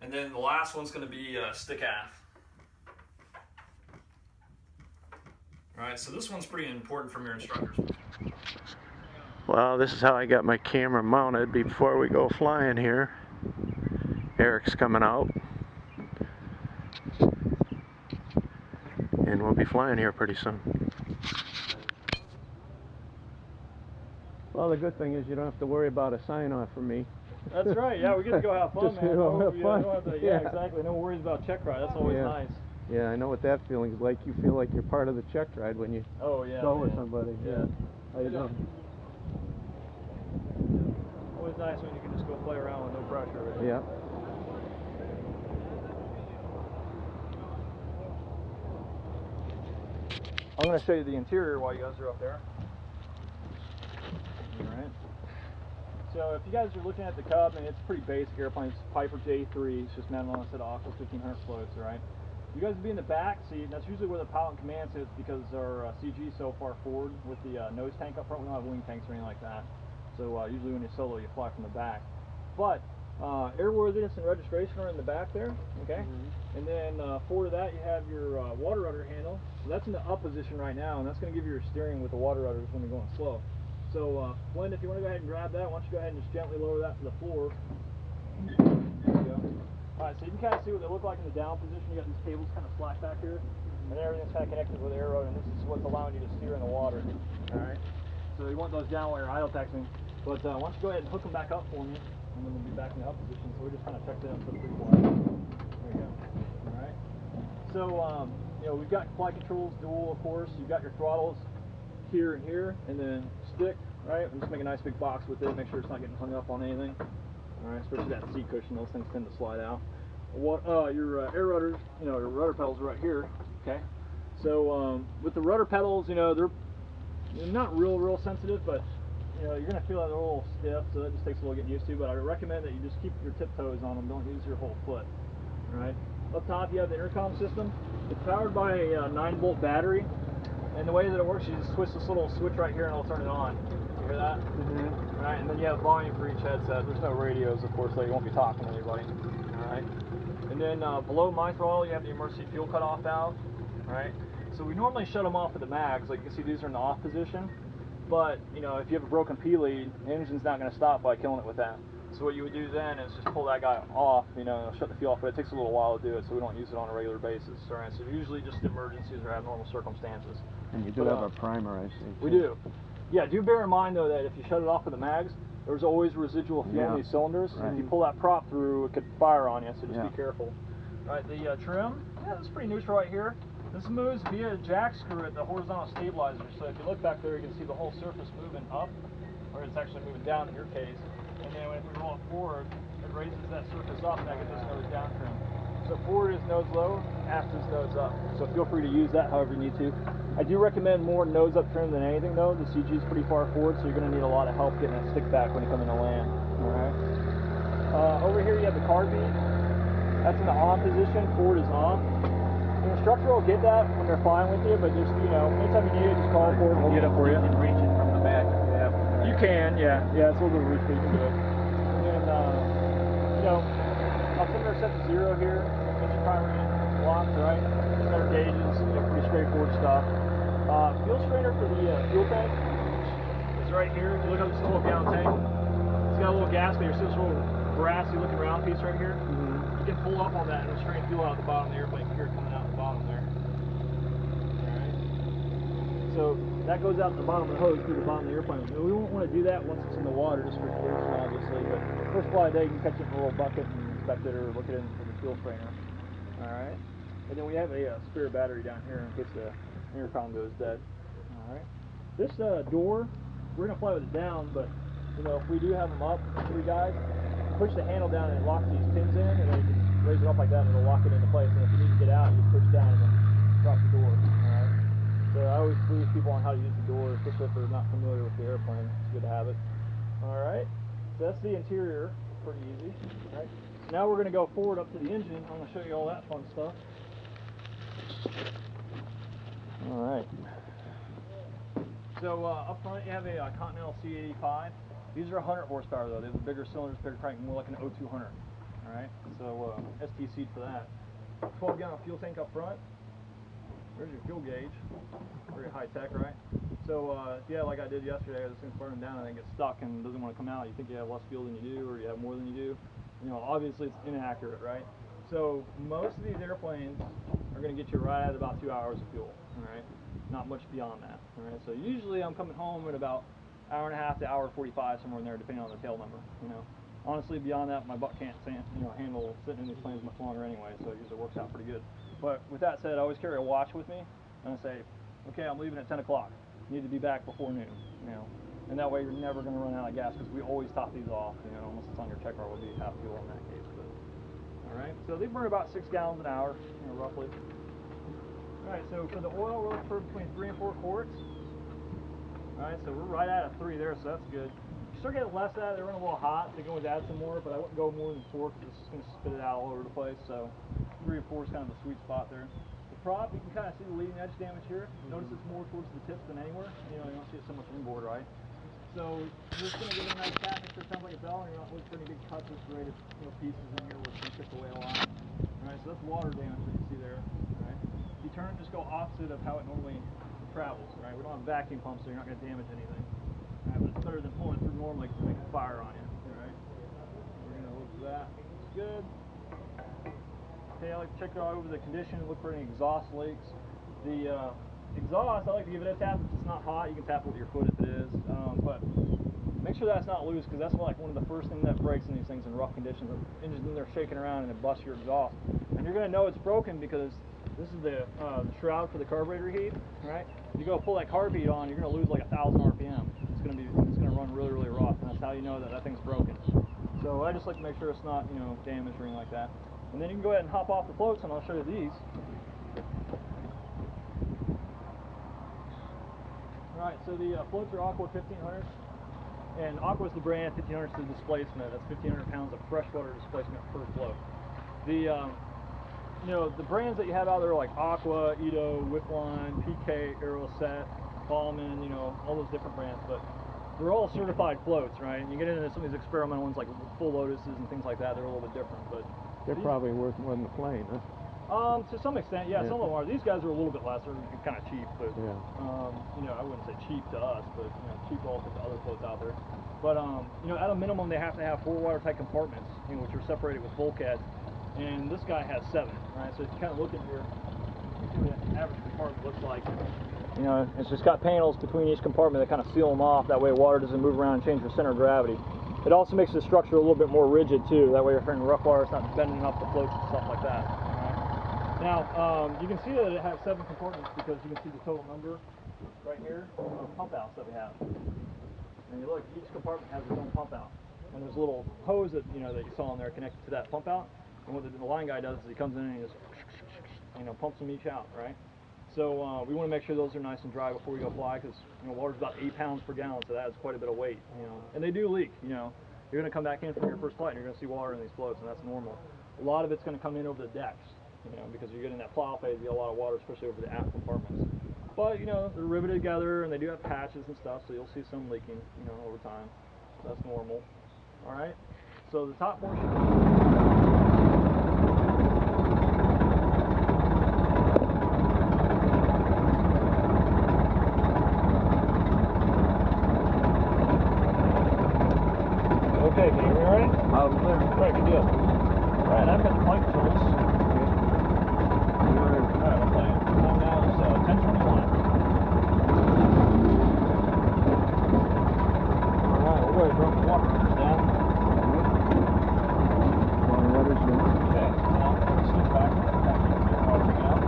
And then the last one's going to be stick aft. All right, so this one's pretty important from your instructors. Well, this is how I got my camera mounted before we go flying here. Eric's coming out. And we'll be flying here pretty soon. Well, the good thing is you don't have to worry about a sign-off from me. That's right, yeah, we get to go have fun, Just, man. have fun. Yeah, exactly. No worries about check ride. That's always nice. Yeah, I know what that feeling is like. You feel like you're part of the check ride when you go with somebody. Yeah. How you doing? Always nice when you can just go play around with no pressure. Right? Yeah. I'm going to show you the interior while you guys are up there. Alright. So if you guys are looking at the Cub, I mean, it's a pretty basic airplane. It's Piper J3. It's just mounted on a set of Aqua 1500 floats, alright? You guys will be in the back seat, and that's usually where the pilot and command sits because our CG is so far forward with the nose tank up front. We don't have wing tanks or anything like that. So usually when you solo, you fly from the back. But airworthiness and registration are in the back there, okay? And then forward of that, you have your water rudder handle. So that's in the up position right now, and that's going to give you your steering with the water rudders when you're going slow. So Glenn, if you want to go ahead and grab that, why don't you go ahead and just gently lower that to the floor. There you go. Alright, so you can kind of see what they look like in the down position. You got these cables kind of slack back here, and everything's kind of connected with the air rudder, and this is what's allowing you to steer in the water. Alright, so you want those down while you're idle taxiing. But why don't you go ahead and hook them back up for me, and then we'll be back in the up position. So we just kind of checked it up to the free fly. There you go. Alright. So, you know, we've got flight controls, dual, of course. You've got your throttles here and here, and then stick, right? And just make a nice big box with it. Make sure it's not getting hung up on anything. Alright, especially that seat cushion, those things tend to slide out. What your air rudders, you know, your rudder pedals are right here. Okay. So with the rudder pedals, you know, they're not real sensitive, but you know, you're gonna feel that they're a little stiff, so that just takes a little getting used to. But I recommend that you just keep your tiptoes on them. Don't use your whole foot. Alright. Up top, you have the intercom system. It's powered by a 9-volt battery, and the way that it works, you just twist this little switch right here, and it'll turn it on. You hear that? Alright, and then you have volume for each headset. There's no radios, of course, so you won't be talking to anybody. Alright. And then below my throttle, you have the emergency fuel cutoff valve. Alright. So we normally shut them off at the mags. Like you can see, these are in the off position. But, you know, if you have a broken P-lead, the engine's not going to stop by killing it with that. So what you would do then is just pull that guy off, you know, shut the fuel off, but it takes a little while to do it, so we don't use it on a regular basis. Alright, so usually just emergencies or abnormal circumstances. And you do have a primer, I see. We do. Yeah, do bear in mind though that if you shut it off with the mags, there's always residual fuel in these cylinders. Right. If you pull that prop through, it could fire on you, so just be careful. Alright, the trim, yeah, that's pretty neutral right here. This moves via a jack screw at the horizontal stabilizer, so if you look back there, you can see the whole surface moving up, or it's actually moving down in your case. And then if we roll it forward, it raises that surface up, and that gets us nose down trim. So forward is nose low, aft is nose up. So feel free to use that however you need to. I do recommend more nose up trim than anything though. The CG is pretty far forward, so you're going to need a lot of help getting that stick back when you come in to land. Alright. Over here you have the car beat. That's in the on position, forward is off. The instructor will get that when they're flying with you, but just, you know, anytime you need it, just call for it and we'll get it for you. You can reach it from the back. You can, yeah. Yeah, it's a little bit of reach, but you can do it. And then, you know, altimeter set to 0 here. Get your primary blocks, right? Center gauges, you know, pretty straightforward stuff. Fuel strainer for the fuel tank is right here. If you look up this little gallon tank, it's got a little gas, but you see this little brassy looking round piece right here? You can pull up on that and it'll strain fuel out the bottom of the airplane. You can hear it coming out the bottom there. Alright. So that goes out the bottom of the hose through the bottom of the airplane. We won't want to do that once it's in the water, just for pollution, obviously. But first flight day, you can catch it in a little bucket and inspect it or look at it for the fuel strainer. Alright. And then we have a spare battery down here in case the intercom goes dead. Alright. This door, we're going to fly with it down, but you know, if we do have them up, 3 guys, push the handle down and it locks these pins in, and then you can raise it up like that and it'll lock it into place. And if you need to get out, you push down and then drop the door. Alright. So I always brief people on how to use the door, especially if they're not familiar with the airplane. It's good to have it. Alright. So that's the interior. Pretty easy. Alright. So now we're going to go forward up to the engine. I'm going to show you all that fun stuff. Alright. So up front you have a Continental C85. These are 100 horsepower though. They have the bigger cylinders, bigger crank, more like an 0200. All right, so STC'd for that. 12-gallon fuel tank up front. There's your fuel gauge. Very high tech, right? So yeah, like I did yesterday, this thing's burning down and it gets stuck and doesn't want to come out. You think you have less fuel than you do, or you have more than you do. You know, obviously it's inaccurate, right? So most of these airplanes are going to get you right at about 2 hours of fuel. All right, not much beyond that. All right, so usually I'm coming home at about hour and a half to hour 45, somewhere in there, depending on the tail number. You know, honestly, beyond that, my butt can't handle sitting in these planes much longer anyway. So it usually works out pretty good. But with that said, I always carry a watch with me, and I say, okay, I'm leaving at 10 o'clock. Need to be back before noon. You know, and that way you're never going to run out of gas, because we always top these off. You know, unless it's on your check car, will be half fuel in that case. But all right, so they burn about 6 gallons an hour, you know, roughly. All right, so for the oil, we're looking for between 3 and 4 quarts. All right, so we're right at a 3 there, so that's good. You start getting less out of it, they run a little hot, so you can always add some more, but I wouldn't go more than 4 because it's just going to spit it out all over the place. So 3 or 4 is kind of the sweet spot there. The prop, you can kind of see the leading edge damage here. Notice it's more towards the tips than anywhere. You know, you don't see it so much inboard, right? So you're just going to give it a nice tap, make sure it sounds like a bell, and you're not looking for any big cuts or serrated, you know, pieces in here which can chip away a lot. All right, so that's water damage that you see there. All right, if you turn, just go opposite of how it normally travels. Right, we don't have vacuum pumps, so you're not going to damage anything. All right, but it's better than pulling it through normally because it makes a fire on you. All right, we're going to look for that. It's good. Okay, I like to check over the condition, look for any exhaust leaks. The exhaust, I like to give it a tap. If it's not hot, you can tap it with your foot if it is. But make sure that's not loose, because that's like one of the first things that breaks in these things in rough conditions. The engine's in there shaking around and it busts your exhaust. And you're going to know it's broken because this is the shroud for the carburetor heat, right? If you go pull that carb heat on, you're going to lose like 1,000 RPM. It's going to run really, really rough, and that's how you know that that thing's broken. So I just like to make sure it's not, you know, damaged or anything like that. And then you can go ahead and hop off the floats, and I'll show you these. Alright, so the floats are Aqua 1500, and Aqua is the brand, 1500 is the displacement. That's 1,500 pounds of freshwater displacement per float. The you know, the brands that you have out there are like Aqua, Edo, Whipline, PK, Aeroset, Ballman, you know, all those different brands, but they're all certified floats, right? And you get into some of these experimental ones like full lotuses and things like that, they're a little bit different, but they're probably worth more than the plane, huh? To some extent, yeah, some of them are. These guys are a little bit less, they're kind of cheap, but yeah. You know, I wouldn't say cheap to us, but you know, cheap relative to other floats out there. But you know, at a minimum, they have to have 4 watertight compartments, you know, which are separated with bulkheads. And this guy has 7, right? So if you kind of look in here, you see what an average compartment looks like. You know, it's just got panels between each compartment that kind of seal them off. That way water doesn't move around and change the center of gravity. It also makes the structure a little bit more rigid too. That way if you're in rough water, it's not bending up the floats and stuff like that. Right? Now, you can see that it has 7 compartments because you can see the total number right here of pump outs that we have. And you look, each compartment has its own pump out. And there's a little hose that, you know, that you saw in there connected to that pump out. And what the line guy does is he comes in and he just, you know, pumps them each out, right? So we want to make sure those are nice and dry before we go fly, because, you know, water's about 8 pounds per gallon, so that is quite a bit of weight, you know. And they do leak, you know. You're going to come back in from your first flight and you're going to see water in these floats, and that's normal. A lot of it's going to come in over the decks, you know, because you're getting that plow phase, you get a lot of water, especially over the aft compartments. But, you know, they're riveted together and they do have patches and stuff, so you'll see some leaking, you know, over time. So that's normal. All right. So the top portion. Okay, can you hear me all right? Loud and clear. Alright, good deal. Alright, I've got the flight controls. Alright, we're playing. Time now is 10:21. Alright, we'll go ahead and drop the water runners down. Water runners down. Okay, now let's switch back. Back into the water taking out.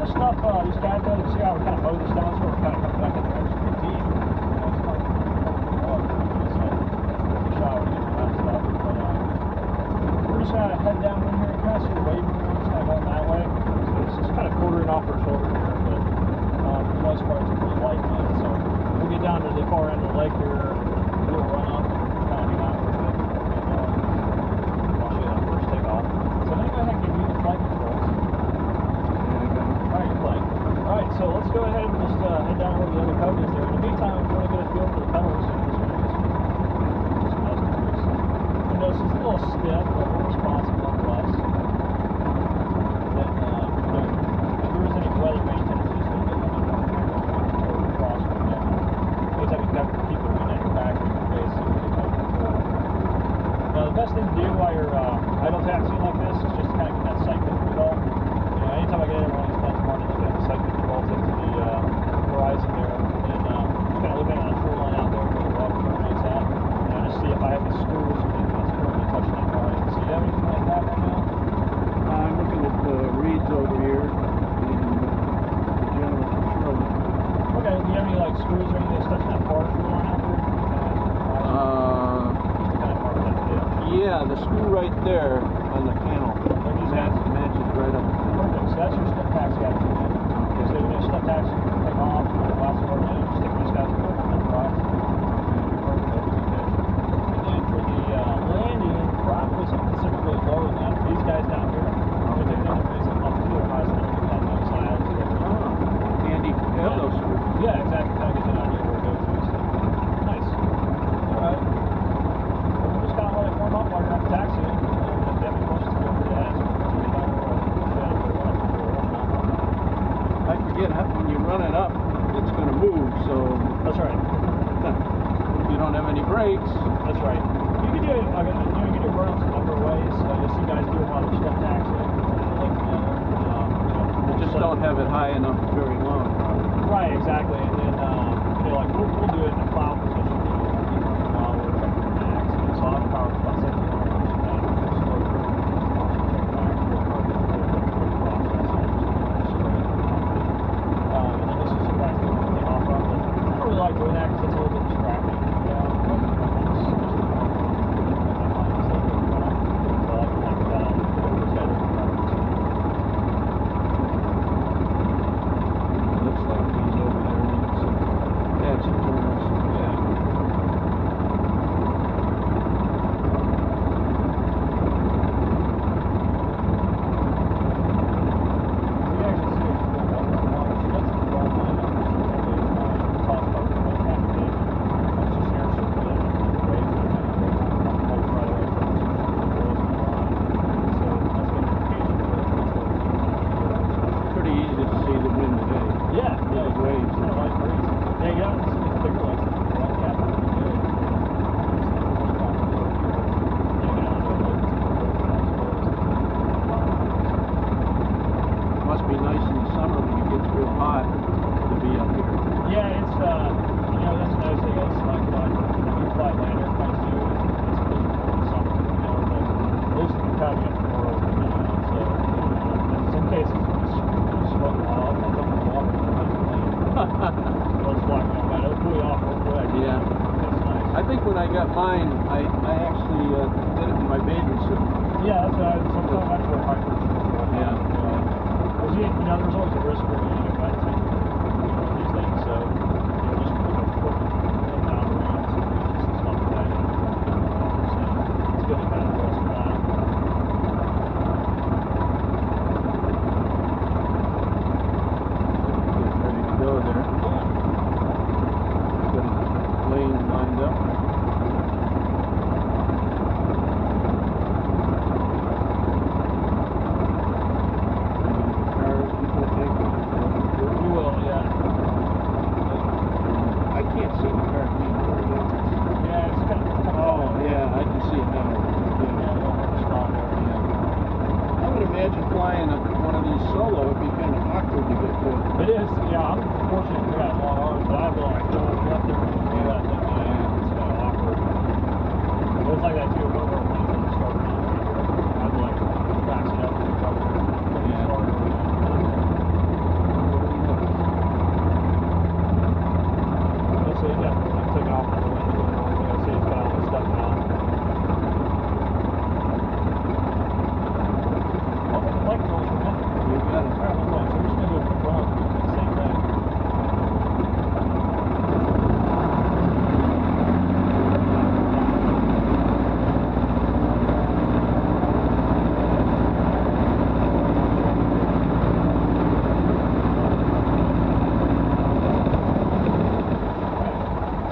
This stuff, these caterpillars, you see how we kind of mow this down, so we're kind of coming back in there. It's pretty deep. You know, it's like water. So, shower and all that stuff, but we're just going to head down in here and kind of see the wave moving, it's kind of going that way, so it's just kind of quartering off our shoulder here, but for the most part it's a pretty light wind, so we'll get down to the far end of the lake here, we'll run up and kind of hang out for a bit, and I'll show you that first takeoff. So I'm going to go ahead and give you the flight controls. Alright, you're playing. Alright, so let's go ahead and just head down where the other Cub is there. In the meantime, if you want to get a feel for the pedals, it's a little stiff, but for the most part there on the panel. Matches right up. Perfect. So that's your step taxi out here. Okay. So you're going to step taxi, take off, last word in, stick these guys in the box. Perfect. And then for the landing, probably something considerably lower than that. These guys down here, we're going to take them and raise them up to the highest level that nose has. Handy to have those screws. Yeah, exactly. Kind of get an idea where it goes to. So. Nice. All right. Well, we're just going to let it warm up while you're at the taxi. And if you have any questions, feel free to ask. I forget, when you run it up, it's going to move, so... That's right. If you don't have any brakes... That's right. You can do it, you can do burnout a number of ways. You'll see guys do it while they're step taxiing. You just don't have it high enough very long. Right, exactly. And then, like we'll do it in the plow position, while we're checking the max. And so I'll power about 70 miles an hour. Like doing that because it's a little bit distracting. Looks like he's over there making some taxi turns. Yeah. I think when I got mine, I actually did it in my bathing suit. Yeah, that's sometimes that's where hyper. Yeah. There's always a risk where you get wet these things, so just put down around and stuff like that. So it's good to kind of risk for that. Ready to go there. Got a lane lined up. Flying one of these solo, it'd be kind of awkward to get to. It is, yeah. I'm fortunate we got long arms, but I've been like going up there and do that thing. It's kind of awkward. It was like that too. One of our planes at the start of the year, I'd be like crashing up and cover. Let's see, definitely take off on the window. Let's see, it's got all this stuff now. Like those, you got it. Alright, so we're just going to do a quick run. Same thing.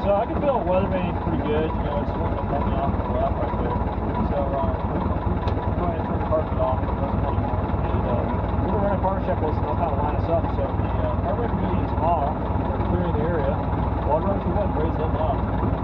So I can feel weather vane pretty good. It's wanting to pull me off to the left right there. So go ahead and turn the carpet off. It doesn't want to. We're going to run a car check list and they'll kind of line us up. So the carburetor meetings off, they're clearing the area. Water runs through what? Raise them up.